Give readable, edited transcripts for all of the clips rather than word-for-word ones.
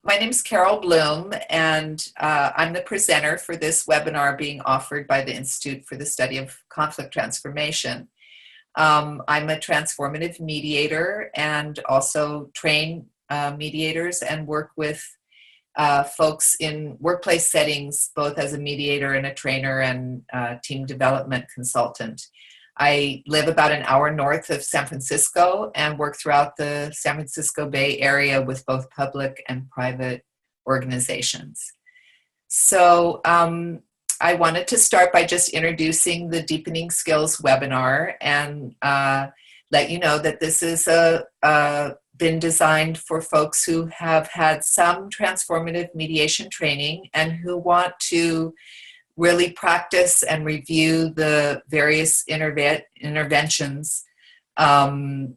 My name's Carol Bloom, and I'm the presenter for this webinar being offered by the Institute for the Study of Conflict Transformation. I'm a transformative mediator and also train mediators and work with folks in workplace settings, both as a mediator and a trainer and team development consultant. I live about an hour north of San Francisco and work throughout the San Francisco Bay Area with both public and private organizations. So I wanted to start by just introducing the Deepening Skills webinar and let you know that this is been designed for folks who have had some transformative mediation training and who want to really practice and review the various interventions and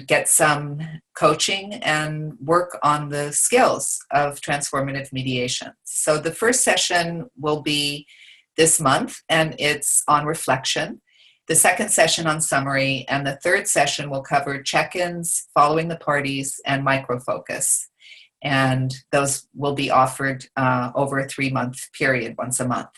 get some coaching and work on the skills of transformative mediation. So the first session will be this month, and it's on reflection. The second session on summary, and the third session will cover check-ins, following the parties, and micro-focus. And those will be offered over a 3-month period, once a month.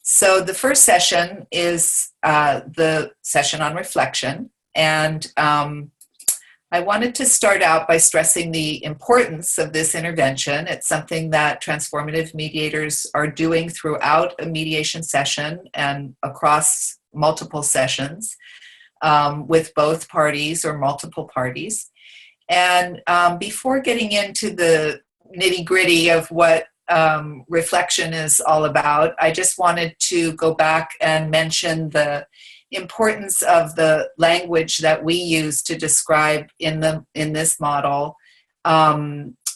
So the first session is the session on reflection. And I wanted to start out by stressing the importance of this intervention. It's something that transformative mediators are doing throughout a mediation session and across multiple sessions with both parties or multiple parties. And before getting into the nitty-gritty of what reflection is all about, I just wanted to go back and mention the importance of the language that we use to describe in this model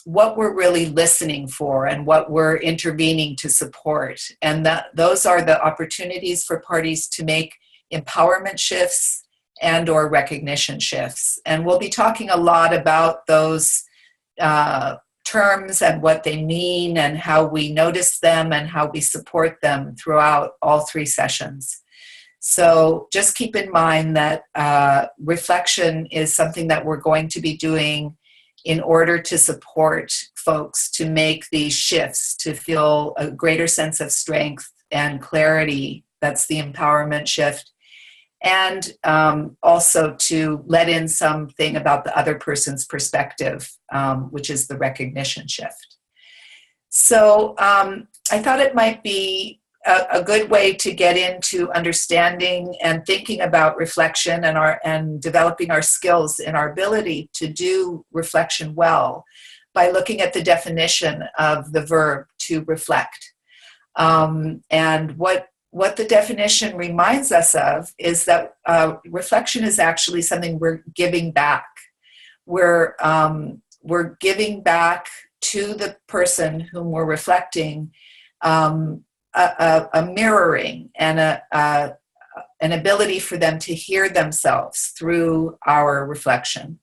what we're really listening for and what we're intervening to support. And that those are the opportunities for parties to make empowerment shifts and or recognition shifts. And we'll be talking a lot about those terms and what they mean and how we notice them and how we support them throughout all 3 sessions. So just keep in mind that reflection is something that we're going to be doing in order to support folks to make these shifts, to feel a greater sense of strength and clarity. That's the empowerment shift. And also to let in something about the other person's perspective, which is the recognition shift. So I thought it might be a good way to get into understanding and thinking about reflection and developing our skills in our ability to do reflection well by looking at the definition of the verb to reflect. And what the definition reminds us of is that reflection is actually something we're giving back. We're giving back to the person whom we're reflecting a mirroring and an ability for them to hear themselves through our reflection.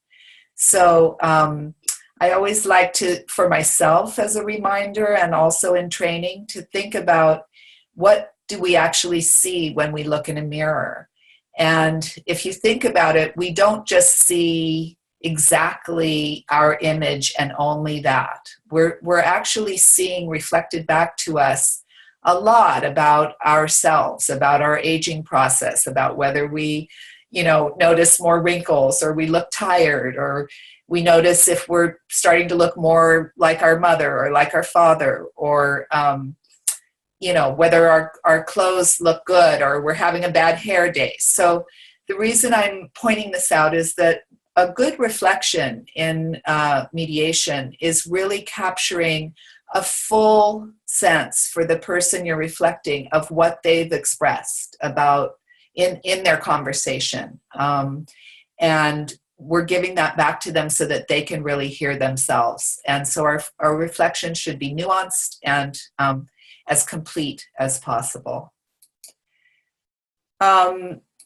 So I always like to, for myself as a reminder and also in training, to think about what do we actually see when we look in a mirror. And if you think about it, we don't just see exactly our image and only that. We're actually seeing reflected back to us a lot about ourselves, about our aging process, about whether we, notice more wrinkles or we look tired, or we notice if we're starting to look more like our mother or like our father, or whether our clothes look good or we're having a bad hair day. So the reason I'm pointing this out is that a good reflection in mediation is really capturing a full sense for the person you're reflecting of what they've expressed about in their conversation. And we're giving that back to them so that they can really hear themselves. And so our reflection should be nuanced and as complete as possible.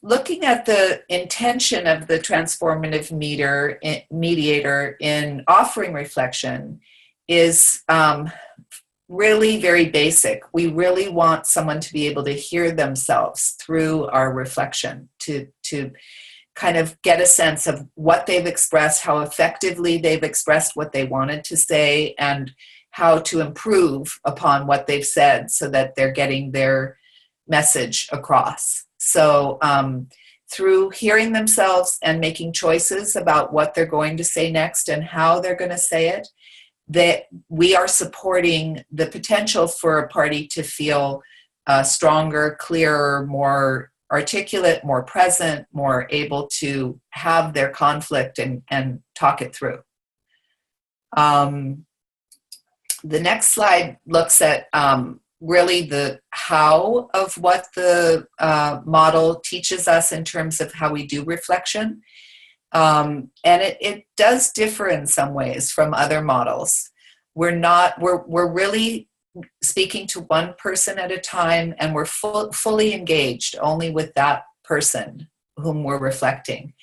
Looking at the intention of the transformative mediator in offering reflection is really very basic. We really want someone to be able to hear themselves through our reflection, to kind of get a sense of what they've expressed, how effectively they've expressed what they wanted to say, and how to improve upon what they've said so that they're getting their message across. So through hearing themselves and making choices about what they're going to say next and how they're going to say it, that we are supporting the potential for a party to feel stronger, clearer, more articulate, more present, more able to have their conflict and talk it through. The next slide looks at really the how of what the model teaches us in terms of how we do reflection. And it does differ in some ways from other models. We're really speaking to one person at a time, and we're fully engaged only with that person whom we're reflecting.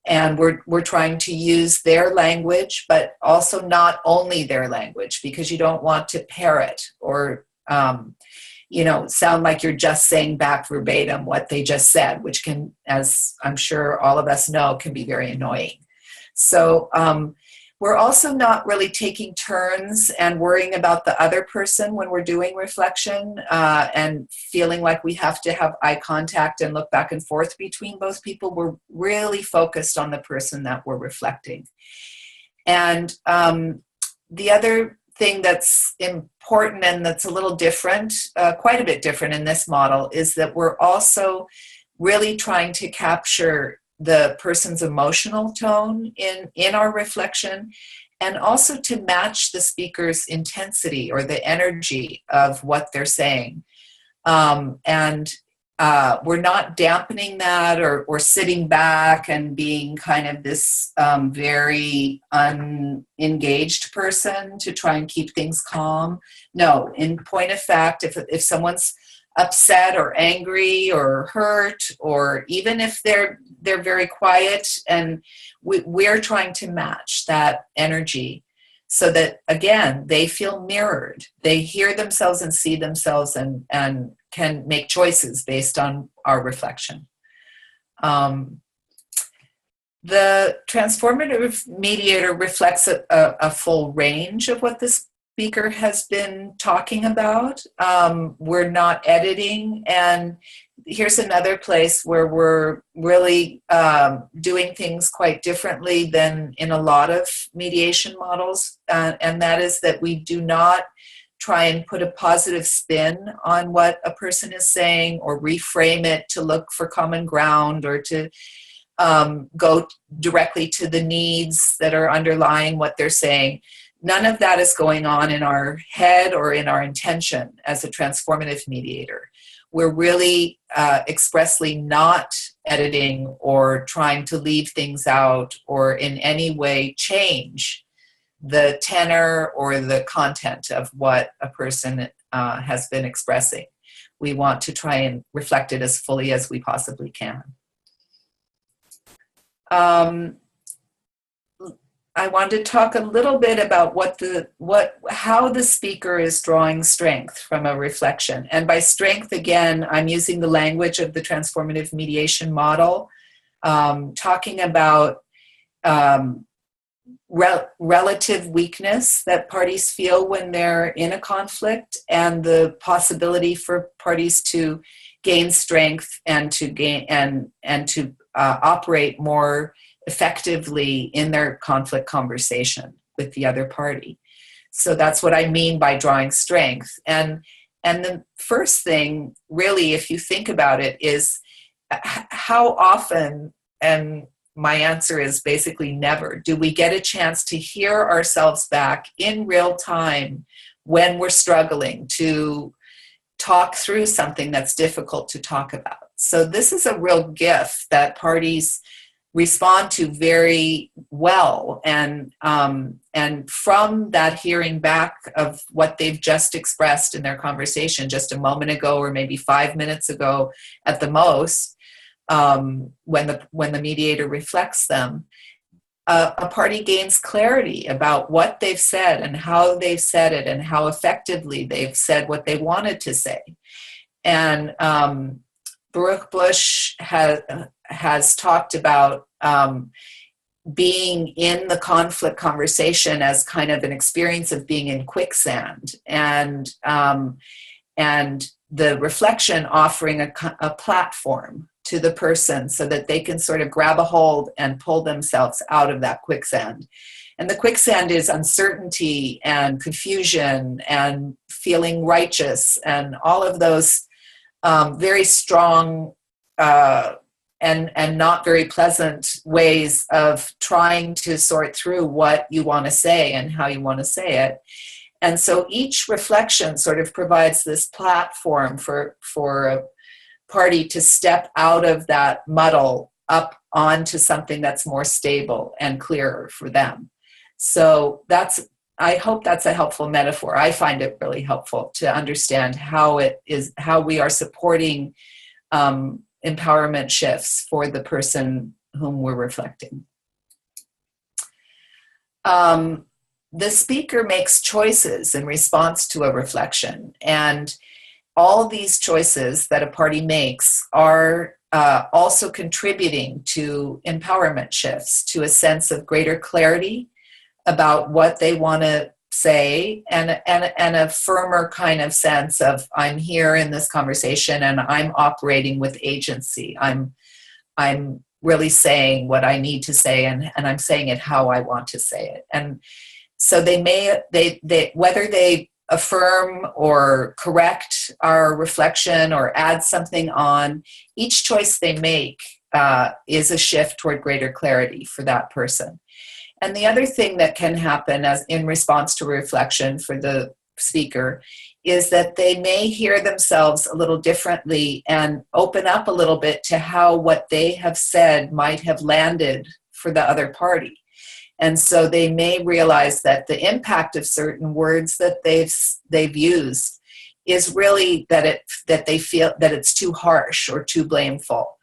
And we're trying to use their language, but also not only their language, because you don't want to parrot or sound like you're just saying back verbatim what they just said, which can, as I'm sure all of us know, can be very annoying. So we're also not really taking turns and worrying about the other person when we're doing reflection and feeling like we have to have eye contact and look back and forth between both people. We're really focused on the person that we're reflecting. And the other thing that's important and that's a little different, quite a bit different in this model, is that we're also really trying to capture the person's emotional tone in our reflection, and also to match the speaker's intensity or the energy of what they're saying. And we're not dampening that or sitting back and being kind of this very unengaged person to try and keep things calm. No, in point of fact, if someone's upset or angry or hurt, or even if they're very quiet, and we're trying to match that energy so that, again, they feel mirrored. They hear themselves and see themselves and can make choices based on our reflection. The transformative mediator reflects a full range of what this speaker has been talking about. We're not editing, and here's another place where we're really doing things quite differently than in a lot of mediation models, and that is that we do not try and put a positive spin on what a person is saying or reframe it to look for common ground or to go directly to the needs that are underlying what they're saying. None of that is going on in our head or in our intention as a transformative mediator. We're really expressly not editing or trying to leave things out or in any way change the tenor or the content of what a person has been expressing. We want to try and reflect it as fully as we possibly can. I want to talk a little bit about how the speaker is drawing strength from a reflection. And by strength, again, I'm using the language of the transformative mediation model, talking about relative weakness that parties feel when they're in a conflict, and the possibility for parties to gain strength and to operate more effectively in their conflict conversation with the other party. So that's what I mean by drawing strength. And the first thing, really, if you think about it, is how often, and my answer is basically never, do we get a chance to hear ourselves back in real time when we're struggling to talk through something that's difficult to talk about. So this is a real gift that parties respond to very well, and from that hearing back of what they've just expressed in their conversation just a moment ago, or maybe 5 minutes ago at the most, when the mediator reflects them, a party gains clarity about what they've said and how they've said it and how effectively they've said what they wanted to say. And Baruch Bush has talked about being in the conflict conversation as kind of an experience of being in quicksand, and the reflection offering a platform to the person so that they can sort of grab a hold and pull themselves out of that quicksand. And the quicksand is uncertainty and confusion and feeling righteous and all of those very strong and not very pleasant ways of trying to sort through what you want to say and how you want to say it. And so each reflection sort of provides this platform for a party to step out of that muddle up onto something that's more stable and clearer for them. So I hope that's a helpful metaphor. I find it really helpful to understand how we are supporting empowerment shifts for the person whom we're reflecting. The speaker makes choices in response to a reflection, and all these choices that a party makes are also contributing to empowerment shifts, to a sense of greater clarity about what they want to say, and a firmer kind of sense of, I'm here in this conversation and I'm operating with agency. I'm really saying what I need to say, and I'm saying it how I want to say it. And so they whether they affirm or correct our reflection or add something on, each choice they make is a shift toward greater clarity for that person. And the other thing that can happen as in response to reflection for the speaker is that they may hear themselves a little differently and open up a little bit to how what they have said might have landed for the other party. And so they may realize that the impact of certain words that they've used is really that they feel that it's too harsh or too blameful.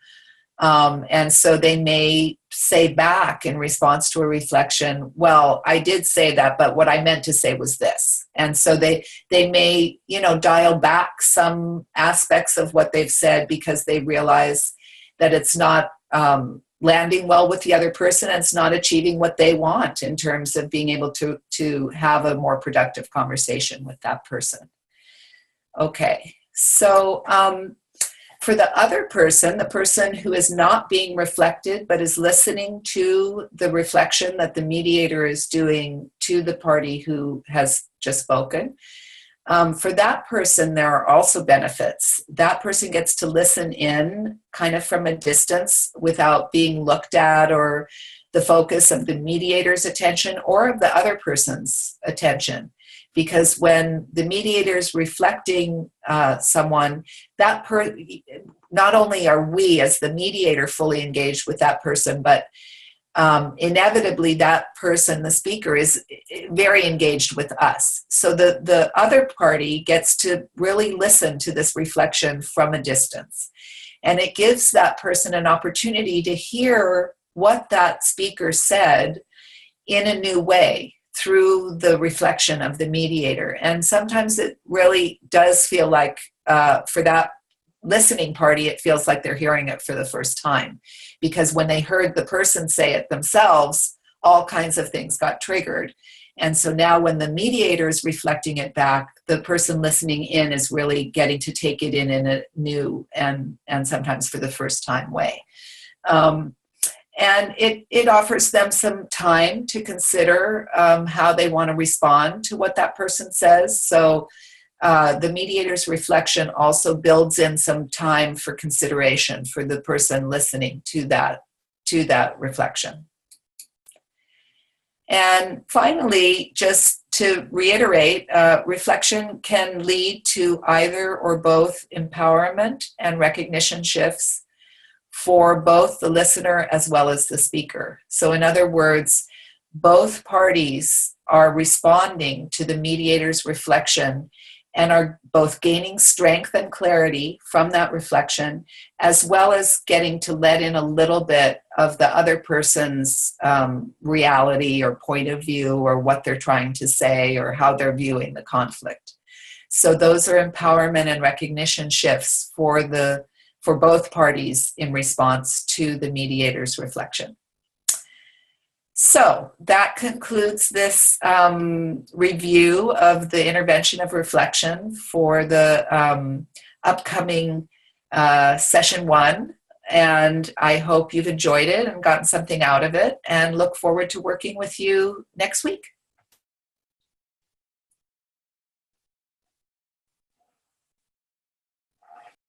And so they may say back in response to a reflection, well, I did say that, but what I meant to say was this. And so they may, dial back some aspects of what they've said because they realize that it's not landing well with the other person, and it's not achieving what they want in terms of being able to have a more productive conversation with that person. Okay, so for the other person, the person who is not being reflected but is listening to the reflection that the mediator is doing to the party who has just spoken, for that person, there are also benefits. That person gets to listen in kind of from a distance without being looked at or the focus of the mediator's attention or of the other person's attention. Because when the mediator is reflecting someone, not only are we as the mediator fully engaged with that person, but inevitably that person, the speaker, is very engaged with us. So the other party gets to really listen to this reflection from a distance. And it gives that person an opportunity to hear what that speaker said in a new way through the reflection of the mediator. And sometimes it really does feel like, for that listening party, it feels like they're hearing it for the first time. Because when they heard the person say it themselves, all kinds of things got triggered. And so now when the mediator is reflecting it back, the person listening in is really getting to take it in a new and sometimes for the first time way. And it offers them some time to consider how they want to respond to what that person says. So the mediator's reflection also builds in some time for consideration for the person listening to that reflection. And finally, just to reiterate, reflection can lead to either or both empowerment and recognition shifts for both the listener as well as the speaker. So in other words, both parties are responding to the mediator's reflection and are both gaining strength and clarity from that reflection, as well as getting to let in a little bit of the other person's reality or point of view or what they're trying to say or how they're viewing the conflict. So those are empowerment and recognition shifts for the for both parties in response to the mediator's reflection. So that concludes this review of the intervention of reflection for the upcoming session 1. And I hope you've enjoyed it and gotten something out of it, and look forward to working with you next week.